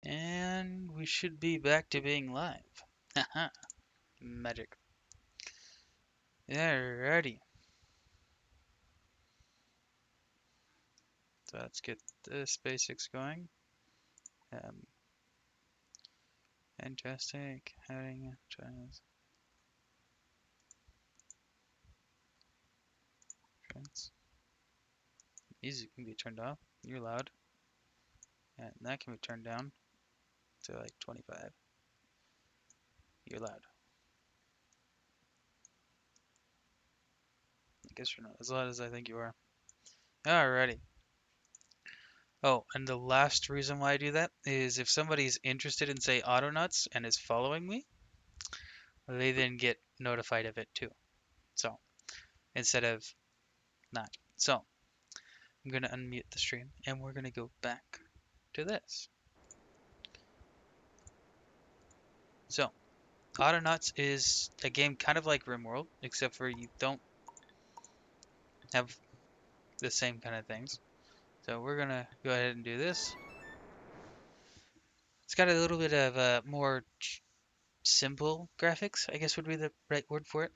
And we should be back to being live. Haha, magic. Alrighty. So let's get this basics going. Um, Fantastic. Heading. Trans. Music can be turned off. You're loud. And that can be turned down to like 25. You're loud. I guess you're not as loud as I think you are. Alrighty. Oh, and the last reason why I do that is if somebody's interested in, say, Autonauts and is following me, they then get notified of it too. So, instead of not. So, I'm going to unmute the stream and we're going to go back to this. So, Autonauts is a game kind of like RimWorld, except for you don't have the same kind of things. So we're going to go ahead and do this. It's got a little bit of more simple graphics, I guess would be the right word for it.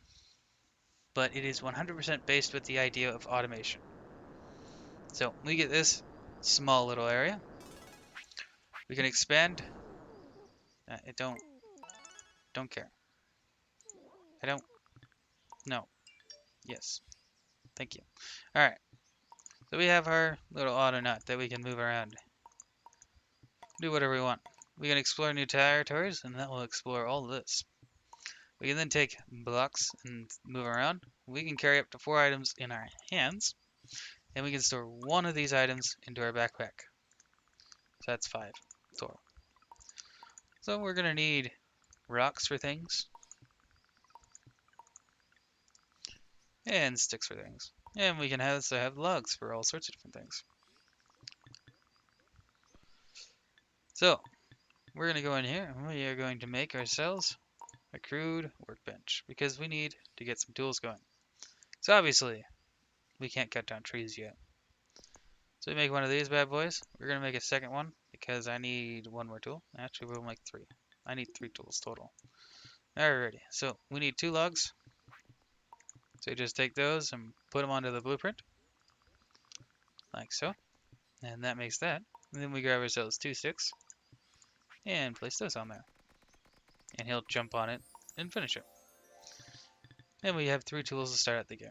But it is 100% based with the idea of automation. So we get this small little area. We can expand. I don't care. I don't, no. Yes. Thank you. All right. So we have our little Autonaut that we can move around. Do whatever we want. We can explore new territories, and that will explore all of this. We can then take blocks and move around. We can carry up to 4 items in our hands, and we can store one of these items into our backpack. So that's 5 total. So we're going to need rocks for things, and sticks for things. And we can also have logs for all sorts of different things. So, we're going to go in here, and we are going to make ourselves a crude workbench, because we need to get some tools going. So obviously, we can't cut down trees yet. So we make one of these bad boys. We're going to make a second one, because I need one more tool. Actually, we'll make 3. I need 3 tools total. Alrighty, so we need 2 logs. So you just take those and put them onto the blueprint, like so. And that makes that. And then we grab ourselves 2 sticks and place those on there. And he'll jump on it and finish it. And we have 3 tools to start out the game.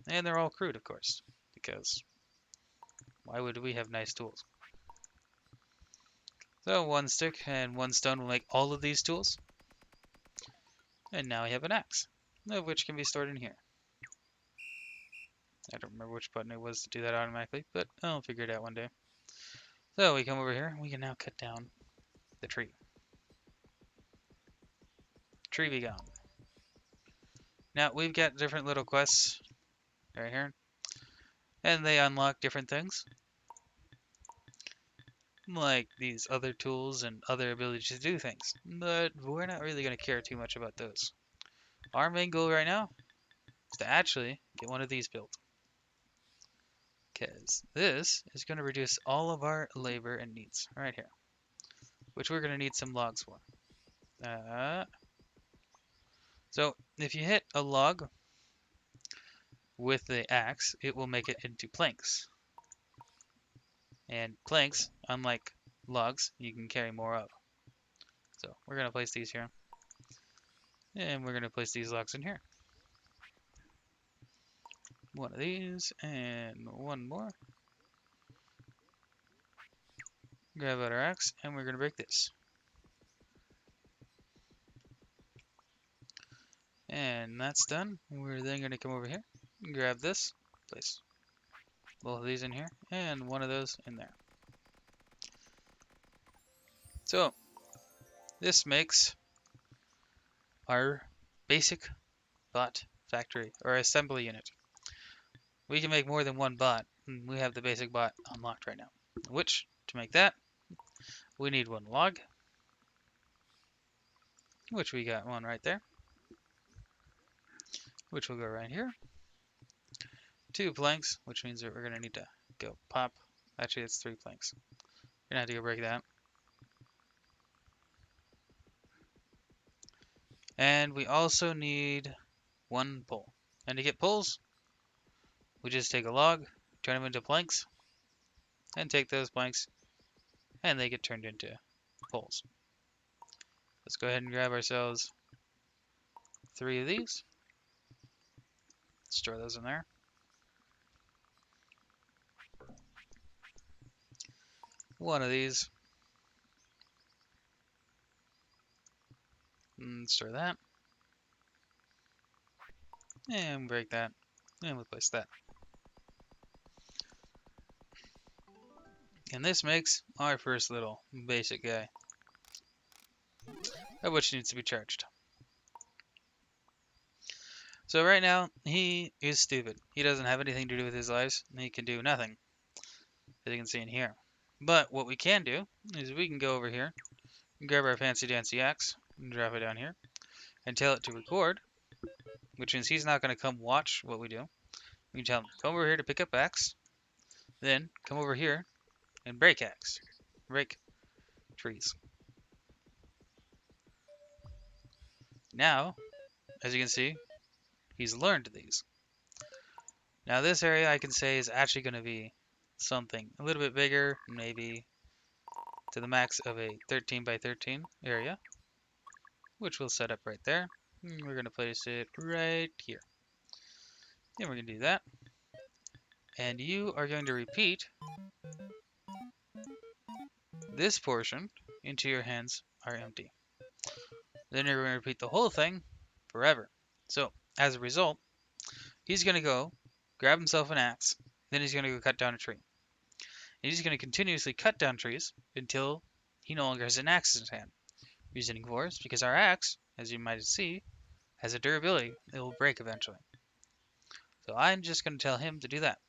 And they're all crude, of course, because why would we have nice tools? So 1 stick and 1 stone will make all of these tools. And now we have an axe, which can be stored in here. I don't remember which button it was to do that automatically, but I'll figure it out one day. So we come over here, we can now cut down the tree. Tree be gone. Now we've got different little quests right here, and they unlock different things, like these other tools and other abilities to do things, but we're not really going to care too much about those. Our main goal right now is to actually get one of these built, because this is going to reduce all of our labor and needs right here, which we're going to need some logs for. So if you hit a log with the axe, it will make it into planks. And planks, unlike logs, you can carry more of. So we're going to place these here. And we're going to place these logs in here. One of these and one more. Grab out our axe and we're going to break this. And that's done. We're then going to come over here, grab this, place both of these in here, and one of those in there. So this makes our basic bot factory or assembly unit. We can make more than one bot. We have the basic bot unlocked right now. Which, to make that, we need 1 log, which we got 1 right there, which will go right here. 2 planks, which means that we're going to need to go pop. Actually, it's 3 planks. We're going to have to go break that. And we also need one pole. And to get poles, we just take a log, turn them into planks, and take those planks, and they get turned into poles. Let's go ahead and grab ourselves 3 of these. Store those in there. One of these. And store that. And break that. And we'll place that. And this makes our first little basic guy, of which needs to be charged. So right now, he is stupid. He doesn't have anything to do with his lives. He can do nothing, as you can see in here. But what we can do is we can go over here, and grab our fancy dancy axe, and drop it down here, and tell it to record, which means he's not going to come watch what we do. We can tell him, come over here to pick up axe, then come over here and break axe. Break trees. Now, as you can see, he's learned these. Now this area I can say is actually going to be something a little bit bigger, maybe to the max of a 13 by 13 area, which we'll set up right there. We're going to place it right here. And we're going to do that. And you are going to repeat this portion until your hands are empty. Then you're going to repeat the whole thing forever. So, as a result, he's going to go grab himself an axe, then he's going to go cut down a tree. And he's going to continuously cut down trees until he no longer has an axe in his hand. Reasoning for is because our axe, as you might see, has a durability. It will break eventually. So I'm just going to tell him to do that.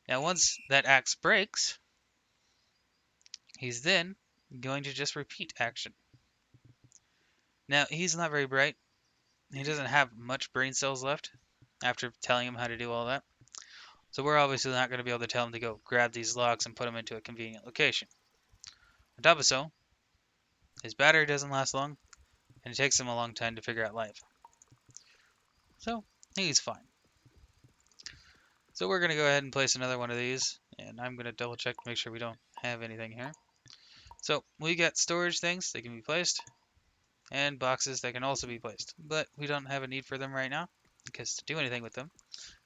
Now once that axe breaks, he's then going to just repeat action. Now he's not very bright. He doesn't have much brain cells left after telling him how to do all that. So we're obviously not going to be able to tell him to go grab these logs and put them into a convenient location. On top of so, his battery doesn't last long, and it takes him a long time to figure out life. So he's fine. So we're going to go ahead and place another one of these, and I'm going to double check to make sure we don't have anything here. So we got storage things that can be placed, and boxes that can also be placed, but we don't have a need for them right now, because to do anything with them,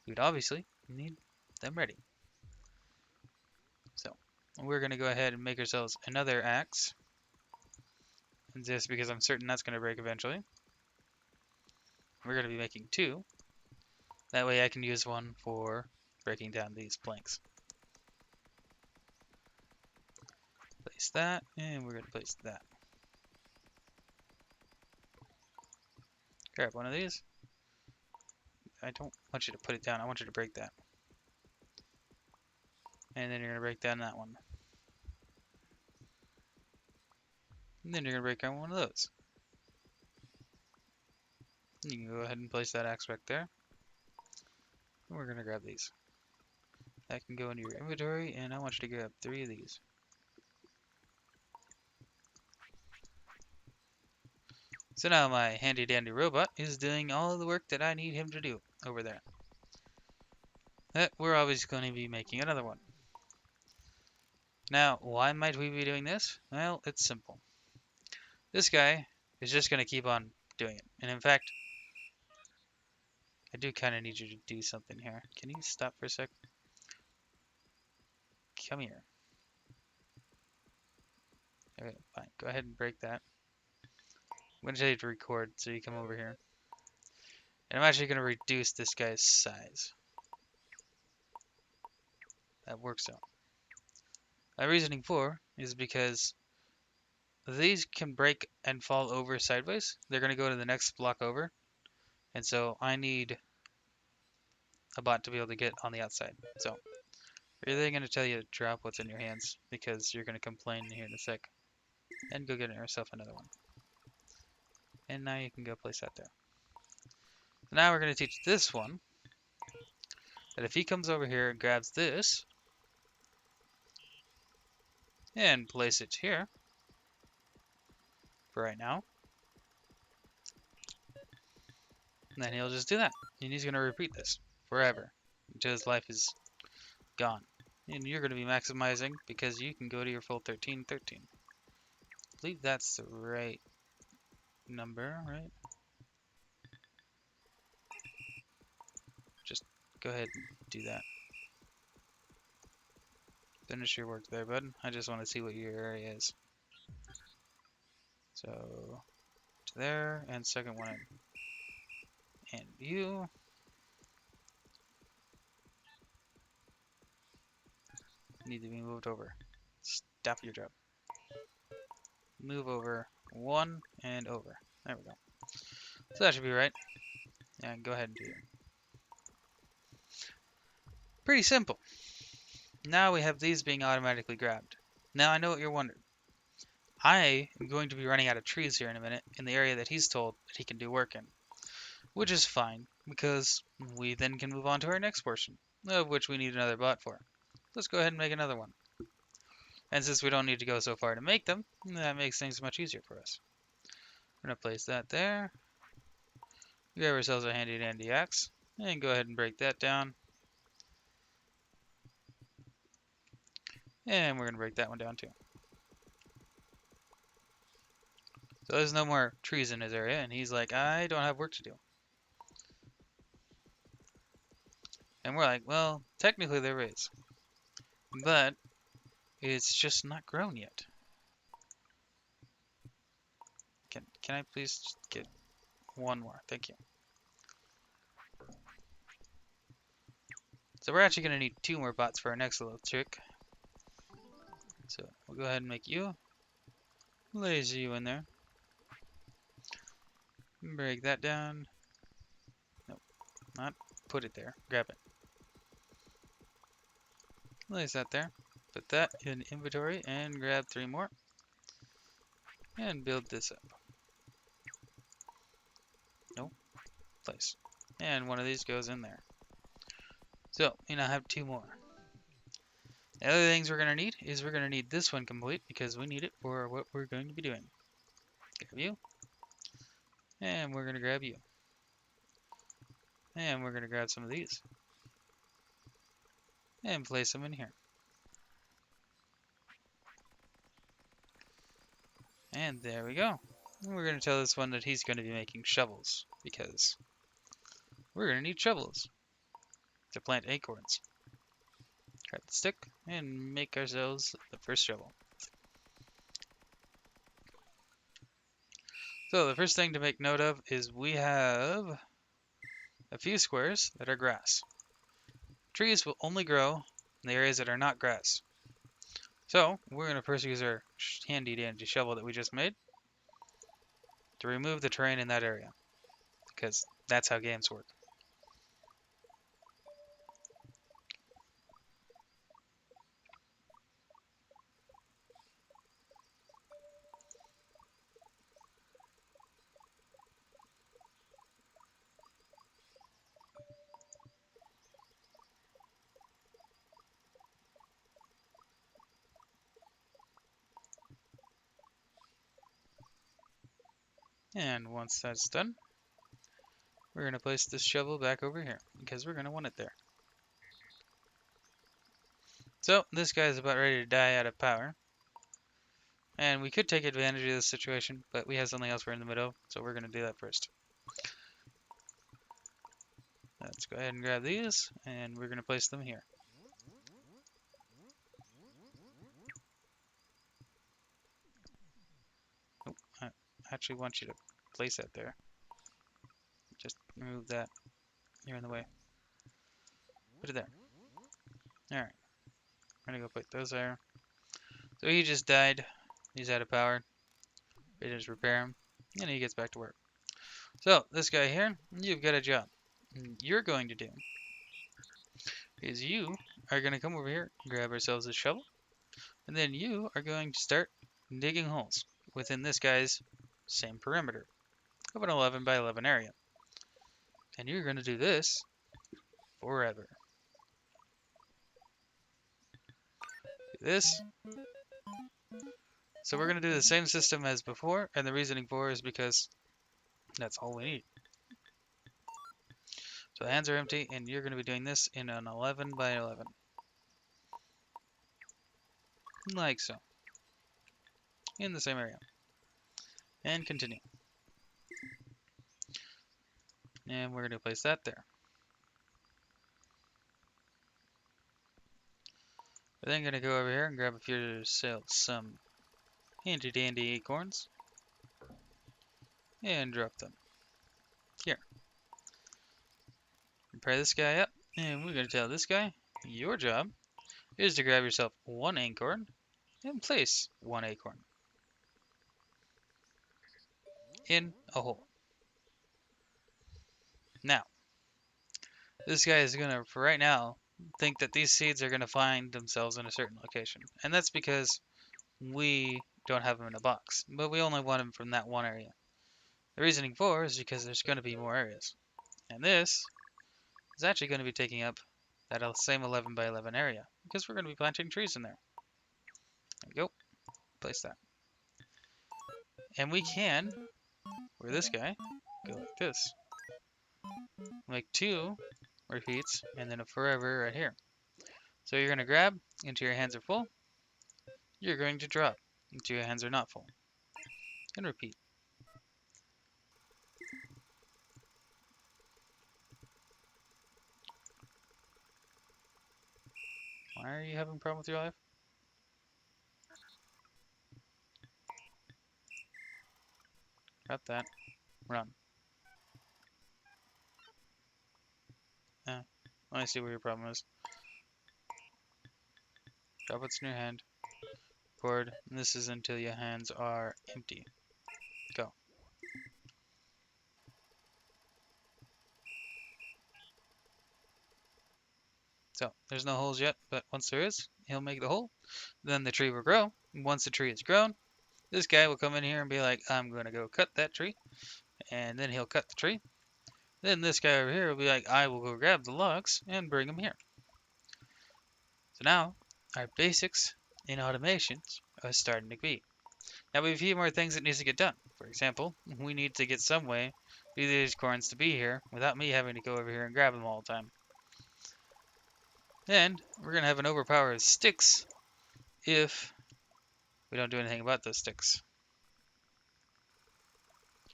we'd obviously need them ready. So we're going to go ahead and make ourselves another axe, and just because I'm certain that's going to break eventually. We're going to be making 2. That way I can use one for breaking down these planks. Place that, and we're going to place that. Grab one of these. I don't want you to put it down, I want you to break that. And then you're going to break down that one. And then you're going to break down one of those. You can go ahead and place that axe back there. And we're going to grab these. That can go into your inventory, and I want you to grab 3 of these. So now my handy dandy robot is doing all of the work that I need him to do over there. We're always going to be making another one. Now, why might we be doing this? Well, it's simple. This guy is just going to keep on doing it. And in fact, I do kind of need you to do something here. Can you stop for a sec? Come here. Okay, fine. Go ahead and break that. I'm going to tell you to record, so you come over here. And I'm actually going to reduce this guy's size. That works out. My reasoning for is because these can break and fall over sideways. They're going to go to the next block over. And so I need a bot to be able to get on the outside. So I'm really going to tell you to drop what's in your hands because you're going to complain here in a sec. And go get yourself another one. And now you can go place that there. So now we're going to teach this one that if he comes over here and grabs this and place it here for right now, And then he'll just do that. And he's going to repeat this forever until his life is gone. And you're going to be maximizing because you can go to your full 13, 13. I believe that's the right number, right? Just go ahead and do that. Finish your work there, bud. I just want to see what your area is. So, to there, and second one in. And you need to be moved over. Stop your job. Move over one and over. There we go. So that should be right. And go ahead and do it. Pretty simple. Now we have these being automatically grabbed. Now I know what you're wondering. I am going to be running out of trees here in a minute in the area that he's told that he can do work in. Which is fine, because we then can move on to our next portion, of which we need another bot for. Let's go ahead and make another one. And since we don't need to go so far to make them, that makes things much easier for us. We're going to place that there. Grab ourselves a handy dandy axe, and go ahead and break that down. And we're going to break that one down too. So there's no more trees in his area, and he's like, I don't have work to do. And we're like, well, technically there is. But it's just not grown yet. Can I please get one more? Thank you. So we're actually going to need 2 more bots for our next little trick. So we'll go ahead and make you. Laser you in there. Break that down. Nope, not put it there. Grab it. Place that there. Put that in inventory and grab 3 more. And build this up. Nope. Place. And one of these goes in there. So we now have 2 more. The other things we're going to need is we're going to need this one complete because we need it for what we're going to be doing. Grab you. And we're going to grab you. And we're going to grab some of these. And place them in here. And there we go. And we're going to tell this one that he's going to be making shovels because we're going to need shovels to plant acorns. Grab the stick and make ourselves the first shovel. So the first thing to make note of is we have a few squares that are grass. Trees will only grow in the areas that are not grass. So we're going to first use our handy dandy shovel that we just made to remove the terrain in that area because that's how games work. And once that's done, we're going to place this shovel back over here because we're going to want it there. So this guy's about ready to die out of power. And we could take advantage of this situation, but we have something else we're in the middle of, so we're going to do that first. Let's go ahead and grab these, and we're going to place them here. Oh, I actually want you to place that there. Just remove that. You're in the way. Put it there. Alright. We're going to go put those there. So he just died. He's out of power. We just repair him, and he gets back to work. So, this guy here, you've got a job. You're going to do is you are going to come over here, grab ourselves a shovel, and then you are going to start digging holes within this guy's same perimeter of an 11 by 11 area. And you're going to do this forever. Do this. So we're going to do the same system as before, and the reasoning for is because that's all we need. So the hands are empty, and you're going to be doing this in an 11 by 11. Like so. In the same area. And continue. And we're going to place that there. We're then going to go over here and grab a few yourselves some handy dandy acorns. And drop them. Here. Pry this guy up. And we're going to tell this guy, your job is to grab yourself one acorn and place one acorn in a hole. Now, this guy is going to, for right now, think that these seeds are going to find themselves in a certain location. And that's because we don't have them in a box, but we only want them from that one area. The reasoning for is because there's going to be more areas. And this is actually going to be taking up that same 11 by 11 area because we're going to be planting trees in there. There we go. Place that. And we can, for this guy, go like this. Make 2 repeats and then a forever right here. So you're going to grab until your hands are full. You're going to drop until your hands are not full. And repeat. Why are you having a problem with your life? Got that. Run. Let me see where your problem is. Drop what's in your hand. Record. And this is until your hands are empty. Go. So, there's no holes yet, but once there is, he'll make the hole. Then the tree will grow. And once the tree is grown, this guy will come in here and be like, I'm going to go cut that tree. And then he'll cut the tree. Then this guy over here will be like, I will go grab the logs and bring them here. So now, our basics in automations are starting to be. Now we have a few more things that needs to get done. For example, we need to get some way for these corns to be here without me having to go over here and grab them all the time. And we're going to have an overpower of sticks if we don't do anything about those sticks.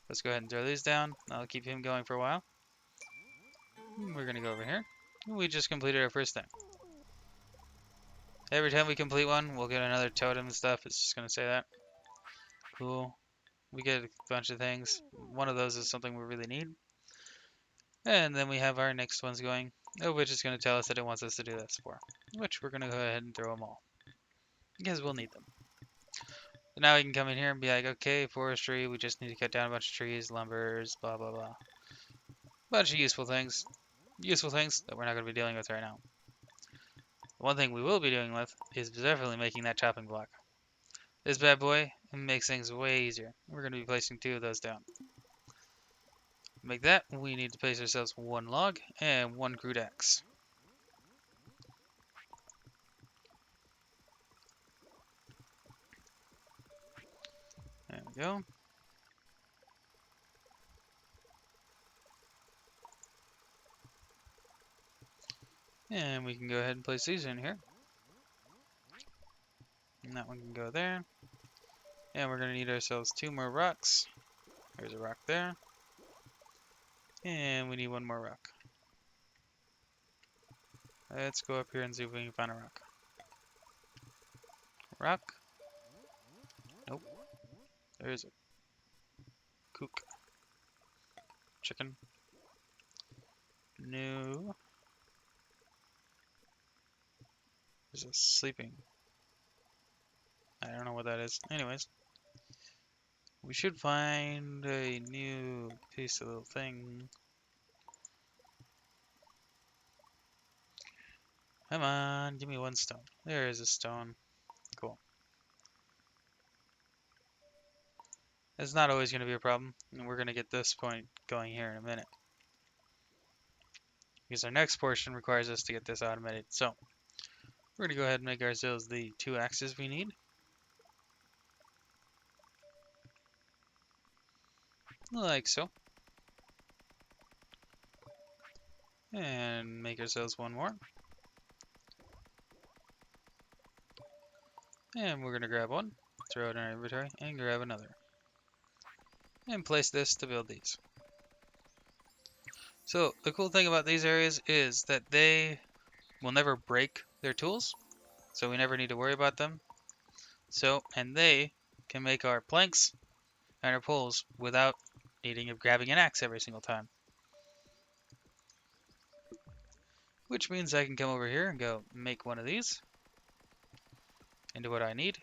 Let's go ahead and throw these down. That'll keep him going for a while. We're going to go over here. We just completed our first thing. Every time we complete one, we'll get another totem and stuff. It's just going to say that. Cool. We get a bunch of things. One of those is something we really need. And then we have our next ones going, which is going to tell us that it wants us to do this for. Which we're going to go ahead and throw them all. Because we'll need them. So now we can come in here and be like, okay, forestry, we just need to cut down a bunch of trees, lumbers, blah, blah, blah. Bunch of useful things. Useful things that we're not going to be dealing with right now. The one thing we will be dealing with is definitely making that chopping block. This bad boy makes things way easier. We're going to be placing 2 of those down. To make that, we need to place ourselves 1 log and 1 crude axe. There we go. And we can go ahead and place these in here. And that one can go there. And we're going to need ourselves 2 more rocks. There's a rock there. And we need 1 more rock. Let's go up here and see if we can find a rock. Rock. Nope. There is a kook. Chicken. No. There's a sleeping. I don't know what that is. Anyways. We should find a new piece of little thing. Come on, give me 1 stone. There is a stone. Cool. It's not always going to be a problem, and we're going to get this point going here in a minute. Because our next portion requires us to get this automated. So, we're going to go ahead and make ourselves the 2 axes we need. Like so. And make ourselves one more. And we're going to grab one, throw it in our inventory, and grab another. And place this to build these. So the cool thing about these areas is that they will never break their tools, so we never need to worry about them. So, and they can make our planks and our poles without needing of grabbing an axe every single time. Which means I can come over here and go make one of these into what I need.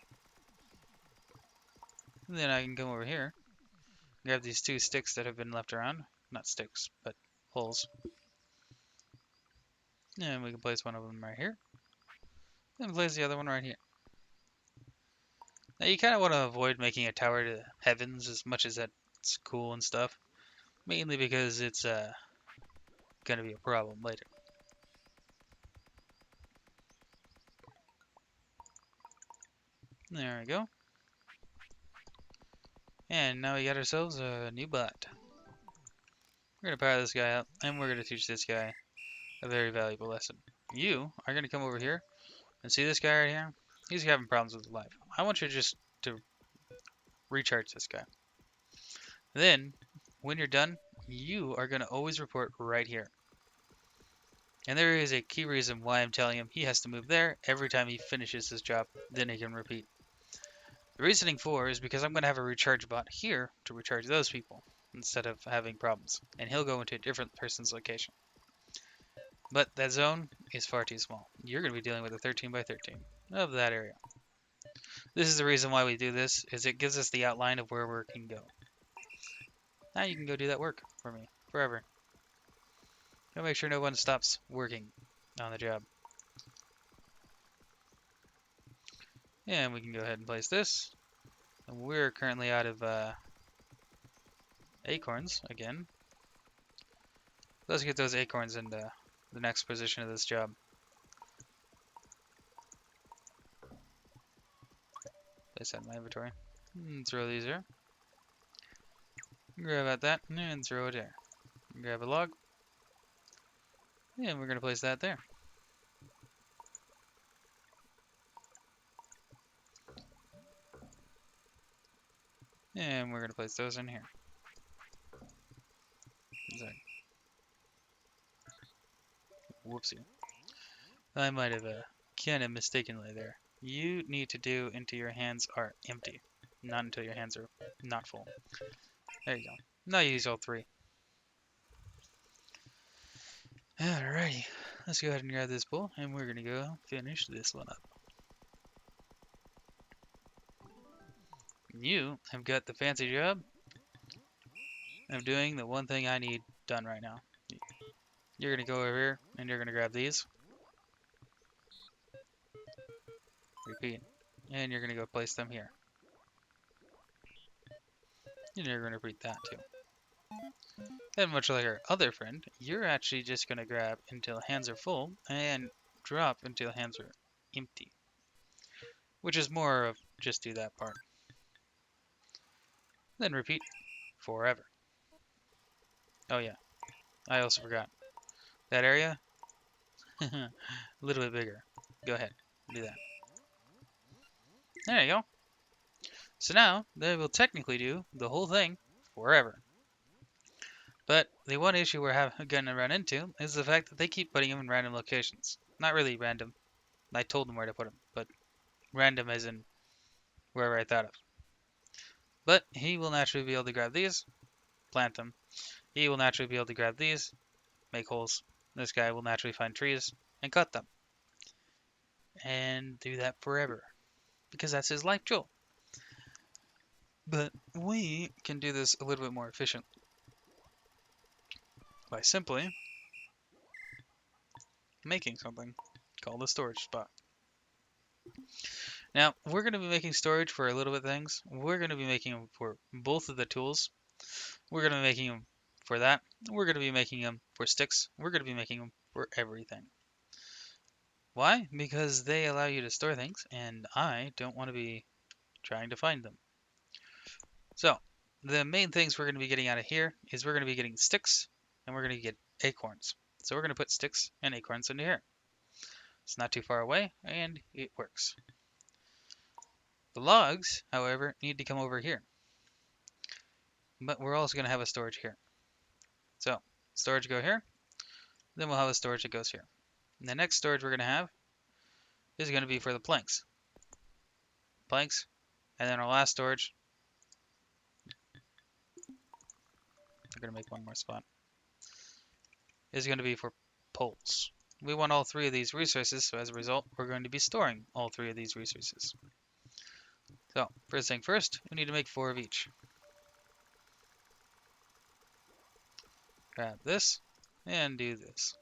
And then I can come over here, grab these two sticks that have been left around. Not sticks, but poles. And we can place one of them right here. And place the other one right here. Now you kind of want to avoid making a tower to heavens as much as that's cool and stuff. Mainly because it's going to be a problem later. There we go. And now we got ourselves a new bot. We're going to power this guy up, and we're going to teach this guy a very valuable lesson. You are going to come over here and see this guy right here? He's having problems with his life. I want you just to recharge this guy. Then, when you're done, you are going to always report right here. And there is a key reason why I'm telling him he has to move there every time he finishes his job, then he can repeat. The reasoning for is because I'm going to have a recharge bot here to recharge those people instead of having problems. And he'll go into a different person's location. But that zone is far too small. You're going to be dealing with a 13 by 13 of that area. This is the reason why we do this, is it gives us the outline of where work can go. Now you can go do that work for me, forever. Gotta make sure no one stops working on the job. And we can go ahead and place this. And we're currently out of acorns again. Let's get those acorns into the next position of this job. Place that in my inventory. And throw these there. Grab at that and throw it there. Grab a log. And we're going to place that there. And we're going to place those in here. Sorry. Whoopsie. I might have kind of mistakenly there. You need to do until your hands are empty. Not until your hands are not full. There you go. Now you use all three. Alrighty. Let's go ahead and grab this bowl, and we're going to go finish this one up. You have got the fancy job of doing the one thing I need done right now. You're going to go over here, and you're going to grab these. Repeat. And you're going to go place them here. And you're going to repeat that too. And much like our other friend, you're actually just going to grab until hands are full and drop until hands are empty. Which is more of just do that part. Then repeat forever. Oh yeah, I also forgot. That area, a little bit bigger. Go ahead, do that. There you go. So now, they will technically do the whole thing forever. But the one issue we're going to run into is the fact that they keep putting him in random locations. Not really random. I told them where to put him, but random as in wherever I thought of. But he will naturally be able to grab these, plant them. He will naturally be able to grab these, make holes. This guy will naturally find trees and cut them. And do that forever. Because that's his life goal. But we can do this a little bit more efficient by simply making something called a storage spot. Now, we're going to be making storage for a little bit of things. We're going to be making them for both of the tools. We're going to be making them for that. We're going to be making them for sticks. We're going to be making them for everything. Why? Because they allow you to store things, and I don't want to be trying to find them. So, the main things we're going to be getting out of here is we're going to be getting sticks, and we're going to get acorns. So we're going to put sticks and acorns into here. It's not too far away, and it works. The logs, however, need to come over here. But we're also going to have a storage here. So, storage go here, then we'll have a storage that goes here. And the next storage we're going to have is going to be for the planks. Planks, and then our last storage, we're going to make one more spot, is going to be for poles. We want all three of these resources, so as a result, we're going to be storing all three of these resources. So, first thing first, we need to make 4 of each. Grab this, and do this.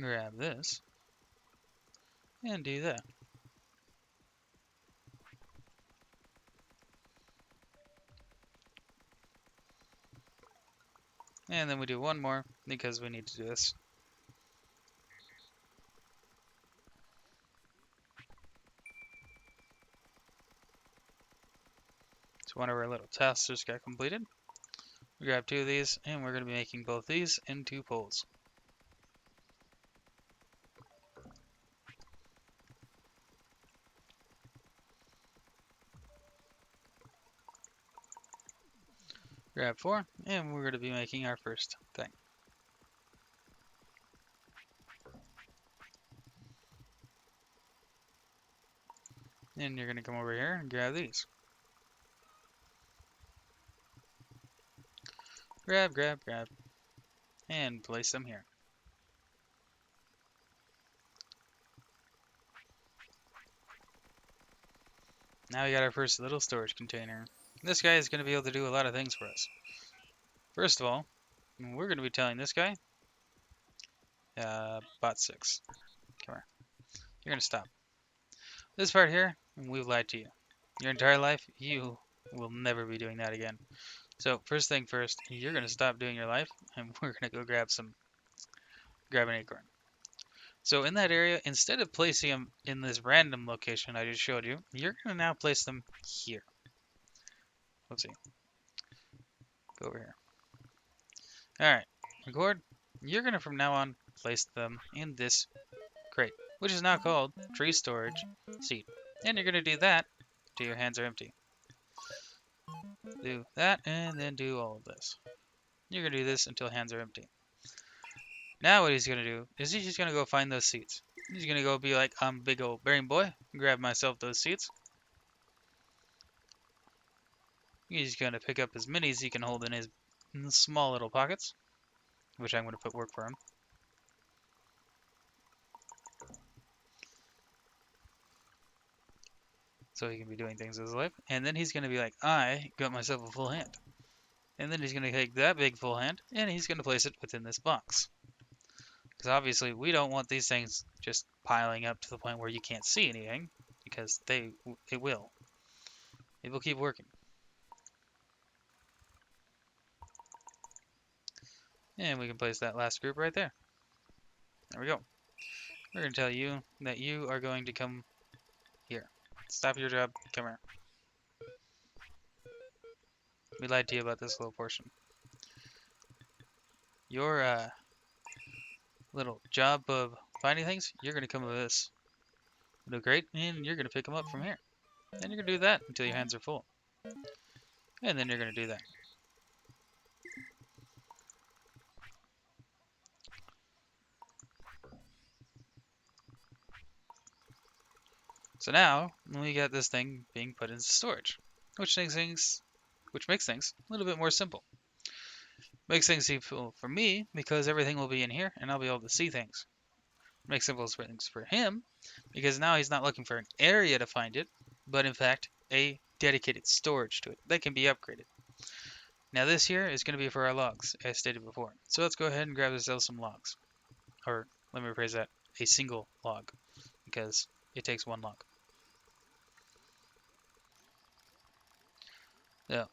Grab this, and do that. And then we do one more, because we need to do this. So one of our little tasks just got completed. We grab 2 of these, and we're going to be making both these into poles. Grab 4, and we're going to be making our first thing. And you're going to come over here and grab these. Grab, grab, grab, and place them here. Now we got our first little storage container. This guy is going to be able to do a lot of things for us. First of all, we're going to be telling this guy, bot 6, come here. You're going to stop. This part here, we've lied to you. Your entire life, you will never be doing that again. So first thing first, you're going to stop doing your life, and we're going to go grab an acorn. So in that area, instead of placing them in this random location I just showed you, you're going to now place them here. Let's see. Go over here. Alright, record. You're going to from now on place them in this crate, which is now called tree storage seed. And you're going to do that until your hands are empty. Do that, and then do all of this. You're going to do this until hands are empty. Now what he's going to do is he's just going to go find those seeds. He's going to go be like, I'm a big old brain boy, grab myself those seeds. He's going to pick up as many as he can hold in his small little pockets, which I'm going to put work for him. So he can be doing things in his life. And then he's going to be like, I got myself a full hand. And then he's going to take that big full hand, and he's going to place it within this box. Because obviously we don't want these things just piling up to the point where you can't see anything, because it will. It will keep working. And we can place that last group right there. There we go. We're going to tell you that you are going to come here. Stop your job. Come here. We lied to you about this little portion. Your little job of finding things, you're going to come with this. Do great, and you're going to pick them up from here. And you're going to do that until your hands are full. And then you're going to do that. So now, we got this thing being put into storage, which makes things a little bit more simple. Makes things simple for me, because everything will be in here, and I'll be able to see things. Makes simple things for him, because now he's not looking for an area to find it, but in fact, a dedicated storage to it that can be upgraded. Now this here is going to be for our logs, as stated before. So let's go ahead and grab ourselves some logs. Or, let me rephrase that, a single log, because it takes one log. So,